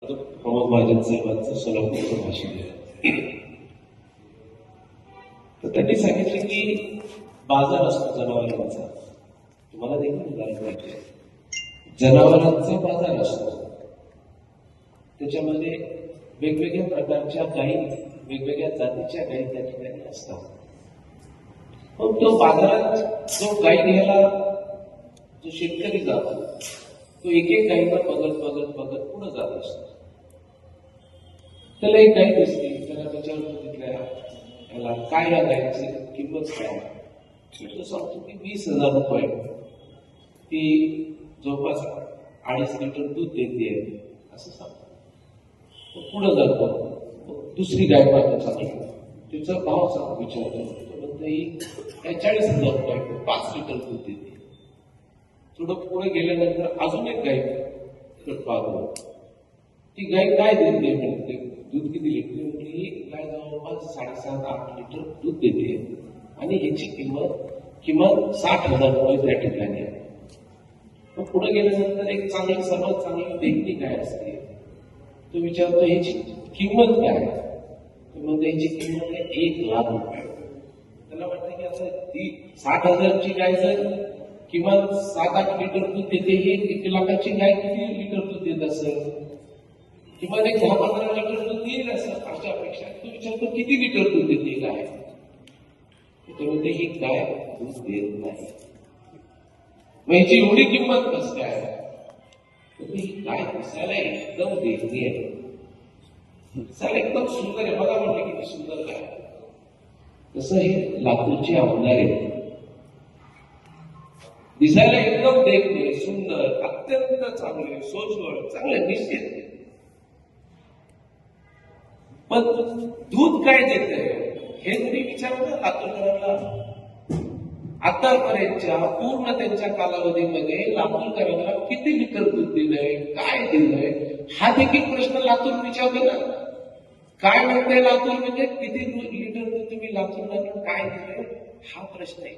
प्रमोद महाजन साहेबांचं सोलापूरचं भाषण आहे. तर त्यांनी सांगितलं की बाजार असतो जनावरांचा. तुम्हाला देखील उदाहरण माहिती आहे. जनावरांचा बाजार असतो, त्याच्यामध्ये वेगवेगळ्या प्रकारच्या गायी, वेगवेगळ्या जातीच्या गायी त्या ठिकाणी असतात. मग तो बाजारात जो गायी घ्यायला जो शेतकरी जातो, तो एक एक गायीला बघत बघत बघत पुढे जात असतो. त्याला एक गाय दिसली, त्याला त्याच्यावर बघितल्या, याला काय या गायीची किंमत काय? तो सांगतो की 20,000 रुपये. ती जवळपास 2.5 लिटर दूध देते असं सांगतो. पुढे जातो, दुसरी गाय पाहतो, चांगली तिचा भाव सांग विचारतो. म्हणतो ही काय 40,000 रुपये, 5 लिटर दूध देते. थोडं पुढे गेल्यानंतर अजून एक गाय पाहतो. ती गाय काय देते म्हणते, दूध किती लिटर? म्हणजे ही गाय जवळपास 7.5-8 लिटर दूध देते आणि ह्याची किंमत किमान 60,000 रुपये त्या ठिकाणी आहे. मग पुढे गेल्यानंतर एक चांगली, सर्वात चांगली देखणी गाय असते. तो विचारतो ह्याची किंमत काय? म्हणजे ह्याची किंमत आहे 1,00,000 रुपये. त्याला वाटतं की आता ती 60,000ची गाय जर किमान 7-8 लिटर दूध देते, ही 1,00,000ची गाय किती लिटर दूध देत असेल? किमान एक 10-15 लिटर दूध देईल असं अशा अपेक्षा. तो विचारतो किती लिटर दूध देते गाय? त्याच्यामध्ये ही गाय दूध देत नाही. मग याची एवढी किंमत कसं काय? ही गाय दिसायला एकदम देखणी आहे, दिसायला एकदम सुंदर आहे. बघा म्हटलं किती सुंदर गाय. तसं हे लातूरचे आमदार आहेत, दिसायला एकदम देखणे, सुंदर, अत्यंत चांगले, सोजवळ, चांगले निश्चित. पण दूध काय देतंय हे जरी विचारलं ना लातूरकरांना, आतापर्यंतच्या पूर्ण त्यांच्या कालावधीमध्ये लातूरकरांना किती लिटर दूध दिलंय, काय दिलंय, हा देखील प्रश्न लातूर विचारतो ना. काय म्हणते लातूर म्हणजे किती लिटर दूध तुम्ही लातूरला काय दिलंय, हा प्रश्न आहे.